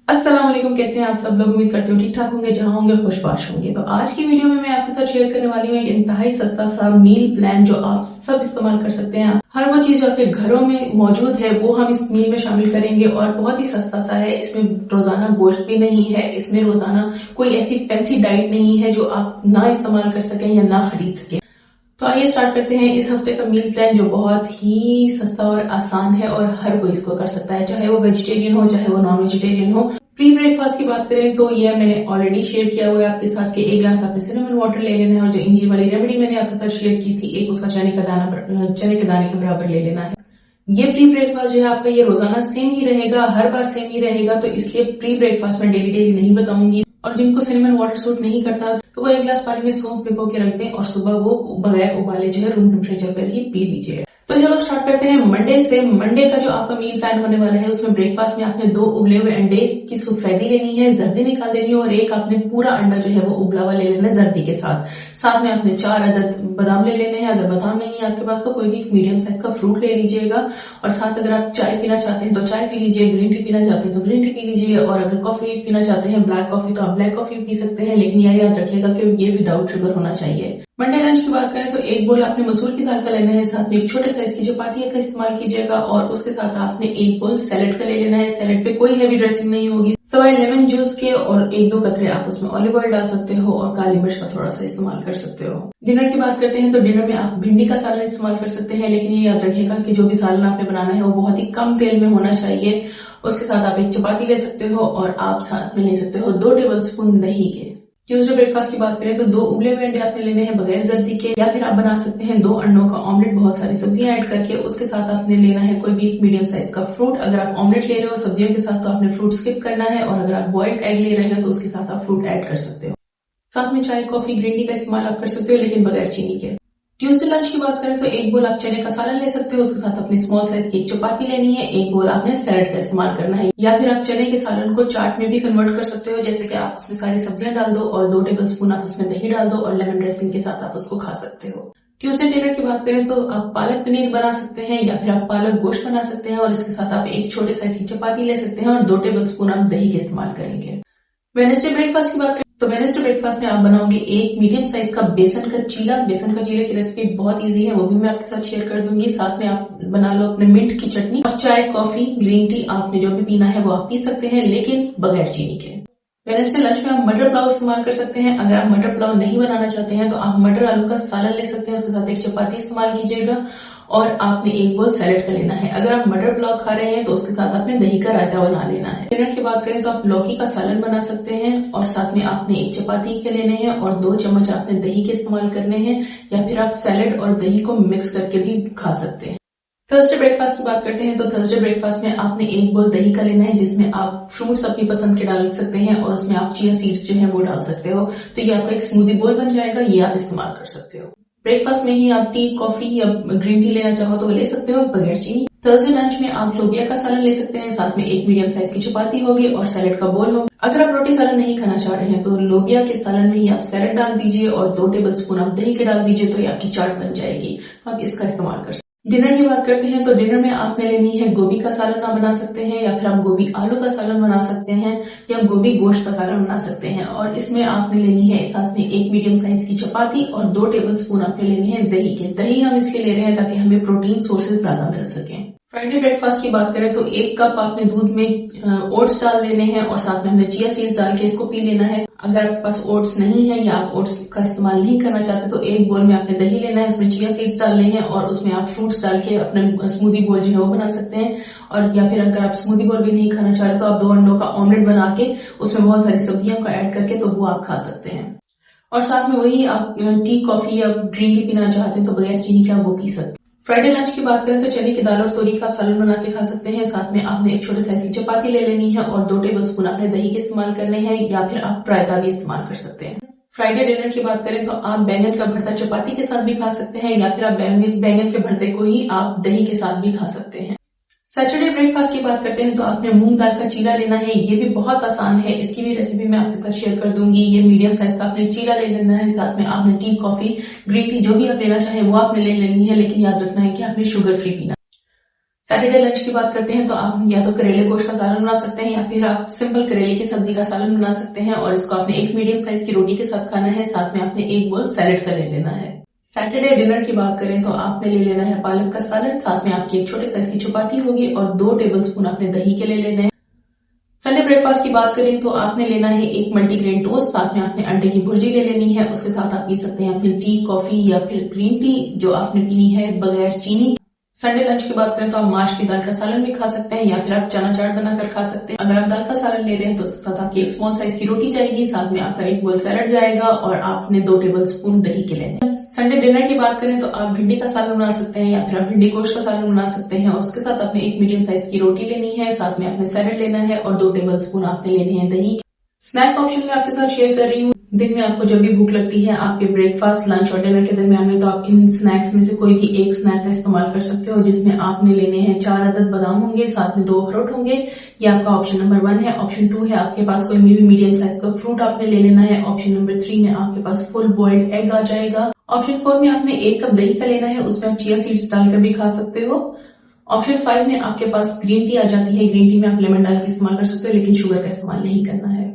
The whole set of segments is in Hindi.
अस्सलाम वालेकुम, कैसे हैं आप सब लोग। उम्मीद करती हूँ ठीक ठाक होंगे, जहां होंगे खुशबाश होंगे। तो आज की वीडियो में मैं आपके साथ शेयर करने वाली हूँ एक इंतहाई सस्ता सा मील प्लान जो आप सब इस्तेमाल कर सकते हैं। हर वो चीज जो आपके घरों में मौजूद है वो हम इस मील में शामिल करेंगे और बहुत ही सस्ता सा है। इसमें रोजाना गोश्त भी नहीं है, इसमें रोजाना कोई ऐसी फैंसी डाइट नहीं है जो आप ना इस्तेमाल कर सकें या ना खरीद सकें। तो आइए स्टार्ट करते हैं इस हफ्ते का मील प्लान जो बहुत ही सस्ता और आसान है और हर कोई इसको कर सकता है, चाहे वो वेजिटेरियन हो चाहे वो नॉन वेजिटेरियन हो। प्री ब्रेकफास्ट की बात करें तो यह मैंने ऑलरेडी शेयर किया हुआ है आपके साथ कि एक गिलास आपने सिनेमन वाटर ले लेना है और जो इंजी वाली रेमेडी मैंने आपके साथ शेयर की थी एक उसका चने के दाने के बराबर ले लेना है। ये प्री ब्रेकफास्ट जो है आपका ये रोजाना सेम ही रहेगा, हर बार सेम ही रहेगा, तो इसलिए प्री ब्रेकफास्ट में डेली डेली नहीं बताऊंगी। और जिनको सिनेमन वाटर सूट नहीं करता तो वो एक गिलास पानी में सौंफ भिगो के रख दें और सुबह वो बगैर उबाले जो है रूम टेम्परेचर पर ही पी लीजिए। तो चलो स्टार्ट करते हैं मंडे से। मंडे का जो आपका मील प्लान होने वाला है उसमें ब्रेकफास्ट में आपने 2 उबले हुए अंडे की सफेदी लेनी है, जर्दी निकाल देनी है और एक आपने पूरा अंडा जो है वो उबला हुआ ले लेना है जर्दी के साथ। साथ में आपने 4 अदद बादाम ले लेने हैं। अगर बादाम नहीं है आपके पास तो कोई भी मीडियम साइज का फ्रूट ले लीजिएगा। और साथ अगर आप चाय पीना चाहते हैं तो चाय पी लीजिए, ग्रीन टी पीना चाहते हैं तो ग्रीन टी पी लीजिए और अगर कॉफी पीना चाहते हैं ब्लैक कॉफी तो आप ब्लैक कॉफी पी सकते हैं, लेकिन यह याद रखिएगा कि ये विदाउट शुगर होना चाहिए। मंडे लंच की बात करें तो एक बोल आपने मसूर की दाल का लेना है, साथ में एक छोटे साइज की चपाती का इस्तेमाल कीजिएगा और उसके साथ आपने एक बोल सैलेड का ले लेना है। सैलेड पे कोई हैवी ड्रेसिंग नहीं होगी, सवाए लेमन जूस के और 1-2 कतरे आप उसमें ऑलिव ऑयल डाल सकते हो और काली मिर्च का थोड़ा सा इस्तेमाल कर सकते हो। डिनर की बात करते हैं तो डिनर में आप भिंडी का सालन इस्तेमाल कर सकते हैं, लेकिन ये याद रखिएगा कि जो भी सालन आपने बनाना है वो बहुत ही कम तेल में होना चाहिए। उसके साथ आप एक चपाती ले सकते हो और आप साथ में ले सकते हो 2 टेबल स्पून दही के। ट्यूसडे ब्रेकफास्ट की बात करें तो 2 उबले हुए अंडे आपने लेने हैं बगैर जर्दी के, या फिर आप बना सकते हैं 2 अंडों का ऑमलेट बहुत सारी सब्जियां ऐड करके। उसके साथ आपने लेना है कोई भी एक मीडियम साइज का फ्रूट। अगर आप ऑमलेट ले रहे हो सब्जियों के साथ तो आपने फ्रूट स्किप करना है और अगर आप बॉइल्ड एग ले रहे हो तो उसके साथ आप फ्रूट ऐड कर सकते हो। साथ में चाय कॉफी ग्रीन टी का इस्तेमाल आप कर सकते हो, लेकिन बगैर चीनी के। ट्यूसडे लंच की बात करें तो एक बोल आप चने का सालन ले सकते हो, उसके साथ अपनी स्मॉल साइज की एक चपाती लेनी है, एक बोल आपने सैलेड का इस्तेमाल करना है। या फिर आप चने के सालन को चाट में भी कन्वर्ट कर सकते हो, जैसे कि आप उसमें सारी सब्जियां डाल दो और 2 टेबल स्पून आप उसमें दही डाल दो और लेमन ड्रेसिंग के साथ आप उसको खा सकते हो। ट्यूसडे डिनर की बात करें तो आप पालक पनीर बना सकते हैं या फिर आप पालक गोश्त बना सकते हैं और इसके साथ आप एक छोटे साइज की चपाती ले सकते हैं और 2 टेबल स्पून आप दही के इस्तेमाल करेंगे। वेडनेसडे ब्रेकफास्ट की बात करें तो वेडनेसडे ब्रेकफास्ट में आप बनाओगे एक मीडियम साइज का बेसन का चीला। बेसन का चीले की रेसिपी बहुत इजी है, वो भी मैं आपके साथ शेयर कर दूंगी। साथ में आप बना लो अपने मिंट की चटनी और चाय कॉफी ग्रीन टी आपने जो भी पीना है वो आप पी सकते हैं, लेकिन बगैर चीनी के। वेडनेसडे लंच में आप मटर पुलाव इस्तेमाल कर सकते हैं। अगर आप मटर पुलाव नहीं बनाना चाहते हैं तो आप मटर आलू का सालन ले सकते हैं, उसके साथ एक चपाती इस्तेमाल कीजिएगा और आपने एक बोल सैलेड का लेना है। अगर आप मटर पुलाव खा रहे हैं तो उसके साथ आपने दही का रायता बना लेना है। डिनर की बात करें तो आप लौकी का सालन बना सकते हैं और साथ में आपने एक चपाती के लेने हैं और 2 चम्मच आपने दही के इस्तेमाल करने हैं, या फिर आप सैलेड और दही को मिक्स करके भी खा सकते हैं। थर्सडे ब्रेकफास्ट की बात करते हैं तो थर्सडे ब्रेकफास्ट में आपने एक बोल दही का लेना है जिसमें आप फ्रूट्स अपनी पसंद के डाल सकते हैं और उसमें आप चिया सीड्स जो है वो डाल सकते हो, तो ये आपका एक स्मूदी बोल बन जाएगा, ये आप इस्तेमाल कर सकते हो। ब्रेकफास्ट में ही आप टी कॉफी या ग्रीन टी लेना चाहो तो वो ले सकते हो बगैर चीनी। थर्सडे लंच में आप लोबिया का सालन ले सकते हैं, साथ में एक मीडियम साइज की चपाती होगी और सैलेड का बोल होगा। अगर आप रोटी सालन नहीं खाना चाह रहे हैं तो लोबिया के सालन में ही आप सैलेड डाल दीजिए और 2 टेबल स्पून आप दही के डाल दीजिए, तो ये आपकी चाट बन जाएगी, तो आप इसका इस्तेमाल कर सकते हैं। डिनर की बात करते हैं तो डिनर में आपने लेनी है गोभी का सालन आप बना सकते हैं या फिर आप गोभी आलू का सालन बना सकते हैं या गोभी गोश्त का सालन बना सकते हैं और इसमें आपने लेनी है साथ में एक मीडियम साइज की चपाती और 2 टेबल स्पून आपने लेनी है दही के। दही हम इसलिए ले रहे हैं ताकि हमें प्रोटीन सोर्सेज ज्यादा मिल सके। फ्राइडे ब्रेकफास्ट की बात करें तो 1 कप आपने दूध में ओट्स डाल लेने हैं और साथ में हमने चिया सीड्स डाल के इसको पी लेना है। अगर आपके पास ओट्स नहीं है या आप ओट्स का इस्तेमाल नहीं करना चाहते तो एक बोल में आपने दही लेना है, उसमें चिया सीड्स डालने हैं और उसमें आप फ्रूट्स डाल के अपना स्मूदी बोल जो है वो बना सकते हैं। और या फिर अगर आप स्मूदी बोल भी नहीं खाना चाह रहे तो आप 2 अंडों का ऑमलेट बना के उसमें बहुत सारी सब्जियों का ऐड करके तो वो आप खा सकते हैं। और साथ में वही आप टी कॉफी या ग्रीन टी पीना चाहते हैं तो बगैर चीनी के आप वो पी सकते हैं। फ्राइडे लंच की बात करें तो चने की दाल और तोरी का सालन बना के खा सकते हैं। साथ में आपने एक छोटे साइज की चपाती ले लेनी है और 2 टेबल स्पून आपने दही के इस्तेमाल करने हैं या फिर आप रायता भी इस्तेमाल कर सकते हैं। फ्राइडे डिनर की बात करें तो आप बैंगन का भरता चपाती के साथ भी खा सकते हैं या फिर आप बैंगन के भरते को ही आप दही के साथ भी खा सकते हैं। सैटरडे ब्रेकफास्ट की बात करते हैं तो आपने मूंग दाल का चीला लेना है। ये भी बहुत आसान है, इसकी भी रेसिपी मैं आपके साथ शेयर कर दूंगी। ये मीडियम साइज का आपने चीला ले लेना है, साथ में आपने टी कॉफी ग्रीन टी जो भी आप लेना चाहे वो आपने ले लेनी है, लेकिन याद रखना है कि आपने शुगर फ्री पीना। सैटरडे लंच की बात करते हैं तो आप या तो करेले गोश्त का सालन बना सकते हैं या फिर आप सिंपल करेले की सब्जी का सालन बना सकते हैं और इसको आपने एक मीडियम साइज की रोटी के साथ खाना है, साथ में आपने एक बोल सैलेड का ले लेना है। सैटरडे डिनर की बात करें तो आपने ले लेना है पालक का सालन, साथ में आपकी एक छोटे साइज की चपाती होगी और 2 टेबलस्पून आपने दही के ले लेने हैं। संडे ब्रेकफास्ट की बात करें तो आपने लेना है एक मल्टीग्रेन टोस्ट, साथ में आपने अंडे की भुर्जी ले लेनी है। उसके साथ आप पी सकते हैं अपनी टी, कॉफी या फिर ग्रीन टी जो आपने पीनी है बगैर चीनी। संडे लंच की बात करें तो आप माश की दाल का सालन भी खा सकते हैं या फिर आप चना चाट बनाकर खा सकते हैं। अगर आप दाल का सालन ले रहे हैं तो उसके साथ आपकी एक स्मॉल साइज की रोटी जाएगी, साथ में आपका एक बोल सैलेड जाएगा और आपने 2 टेबलस्पून दही के लेने। संडे डिनर की बात करें तो आप भिंडी का सालन बना सकते हैं या फिर आप भिंडी गोश्त का सालन बना सकते हैं और उसके साथ आपने एक मीडियम साइज की रोटी लेनी है, साथ में आपने सैलेड लेना है और 2 टेबलस्पून आपने लेने हैं दही। स्नैक ऑप्शन में आपके साथ शेयर कर रही हूँ। दिन में आपको जब भी भूख लगती है आपके ब्रेकफास्ट, लंच और डिनर के दरमियान में, तो आप इन स्नैक्स में से कोई भी एक स्नैक का इस्तेमाल कर सकते हो, जिसमें आपने लेने हैं 4 अदद बादाम होंगे, साथ में 2 अखरोट होंगे। ये आपका ऑप्शन नंबर 1 है। ऑप्शन 2 है आपके पास कोई भी मीडियम साइज का फ्रूट आपने ले लेना है। ऑप्शन नंबर 3 में आपके पास फुल बॉइल्ड एग आ जाएगा। ऑप्शन 4 में आपने 1 कप दही का लेना है, उसमें आप चिया सीड्स डालकर भी खा सकते हो। ऑप्शन 5 में आपके पास ग्रीन टी आ जाती है। ग्रीन टी में आप लेमन डाल के इस्तेमाल कर सकते हो, लेकिन शुगर का इस्तेमाल नहीं करना है।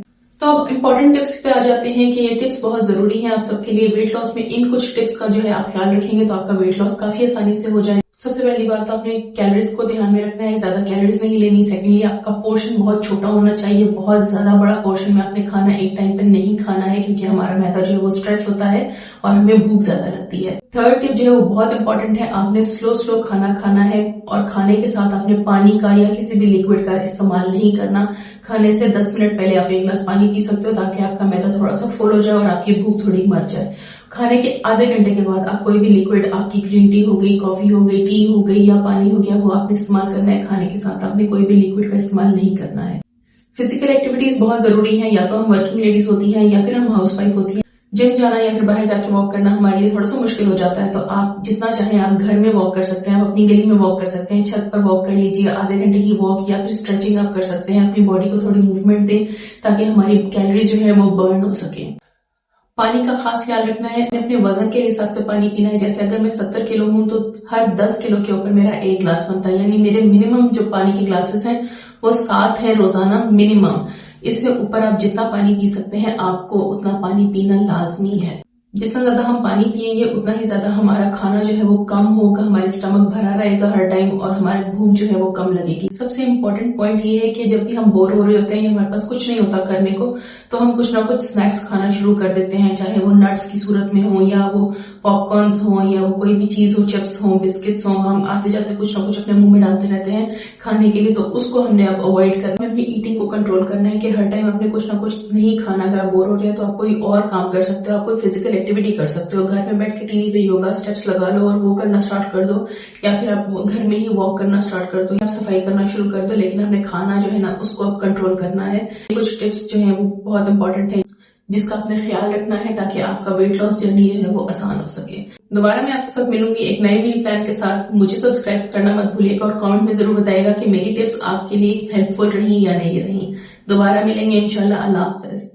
तो अब इंपॉर्टेंट टिप्स पे आ जाते हैं कि ये टिप्स बहुत जरूरी है आप सबके लिए। वेट लॉस में इन कुछ टिप्स का जो है आप ख्याल रखेंगे तो आपका वेट लॉस काफी आसानी से हो जाए। सबसे पहली बात तो आपने कैलोरीज को ध्यान में रखना है, ज्यादा कैलोरीज नहीं लेनी। सेकेंडली आपका पोर्शन बहुत छोटा होना चाहिए, बहुत ज्यादा बड़ा पोर्शन में आपने खाना एक टाइम पे नहीं खाना है, क्योंकि हमारा मैदा जो है वो स्ट्रेच होता है और हमें भूख ज्यादा लगती है। थर्ड टिप जो है वो बहुत इंपॉर्टेंट है, आपने स्लो खाना खाना है और खाने के साथ आपने पानी का या किसी भी लिक्विड का इस्तेमाल नहीं करना। खाने से 10 मिनट पहले आप 1 गिलास पानी पी सकते हो ताकि आपका मैदा थोड़ा सा फुल हो जाए और आपकी भूख थोड़ी मर जाए। खाने के आधे घंटे के बाद आप कोई भी लिक्विड, आपकी ग्रीन टी हो गई, कॉफी हो गई, टी हो गई या पानी हो गया, वो आपने इस्तेमाल करना है। खाने के साथ आपने कोई भी लिक्विड का इस्तेमाल नहीं करना है। फिजिकल एक्टिविटीज बहुत जरूरी है, या तो हम वर्किंग लेडीज होती हैं या फिर हम हाउस वाइफ होती हैं। जिम जाना या फिर बाहर जाके वॉक करना हमारे लिए थोड़ा सा मुश्किल हो जाता है, तो आप जितना चाहें आप घर में वॉक कर सकते हैं, आप अपनी गली में वॉक कर सकते हैं, छत पर वॉक कर लीजिए, आधे घंटे की वॉक या फिर स्ट्रेचिंग आप कर सकते हैं। अपनी बॉडी को थोड़ी मूवमेंट दें ताकि हमारी कैलोरी जो है वो बर्न हो सके। पानी का खास ख्याल रखना है, अपने वजन के हिसाब से पानी पीना है। जैसे अगर मैं 70 किलो हूं तो हर 10 किलो के ऊपर मेरा 1 गिलास बनता है, यानी मेरे मिनिमम जो पानी के ग्लासेस हैं वो 7 है रोजाना मिनिमम। इससे ऊपर आप जितना पानी पी सकते हैं आपको उतना पानी पीना लाजमी है। जितना ज्यादा हम पानी पिएंगे उतना ही ज्यादा हमारा खाना जो है वो कम होगा, हमारे स्टमक भरा रहेगा हर टाइम और हमारी भूख जो है वो कम लगेगी। सबसे इम्पोर्टेंट पॉइंट ये है कि जब भी हम बोर हो रहे होते हैं, हमारे पास कुछ नहीं होता करने को, तो हम कुछ ना कुछ स्नैक्स खाना शुरू कर देते हैं, चाहे वो नट्स की सूरत में हो या वो पॉपकॉर्न्स हो या वो कोई भी चीज हो, चिप्स हो, बिस्किट्स हो, हम आते जाते कुछ ना कुछ अपने मुंह में डालते रहते हैं खाने के लिए। तो उसको हमने अब अवॉइड करना है, अपनी ईटिंग को कंट्रोल करना है कि हर टाइम आपने कुछ ना कुछ नहीं खाना। अगर आप बोर हो रहे हैं तो आप कोई और काम कर सकते हो, आप कोई फिजिकल एक्टिविटी कर सकते हो। घर में बैठ के टीवी पे योगा स्टेप्स लगा लो और वो करना स्टार्ट कर दो, या फिर आप घर में ही वॉक करना स्टार्ट कर दो, या सफाई करना शुरू कर दो, लेकिन अपने खाना जो है ना उसको आप कंट्रोल करना है। कुछ टिप्स जो है वो बहुत इंपॉर्टेंट है जिसका आपने ख्याल रखना है ताकि आपका वेट लॉस जर्नी जो है वो आसान हो सके। दोबारा मैं आपके साथ मिलूंगी एक नए मील प्लान के साथ। मुझे सब्सक्राइब करना मत भूलिएगा और कमेंट में जरूर बताइएगा कि मेरी टिप्स आपके लिए हेल्पफुल रही या नहीं रही। दोबारा मिलेंगे इंशाल्लाह। अल्लाह हाफिज।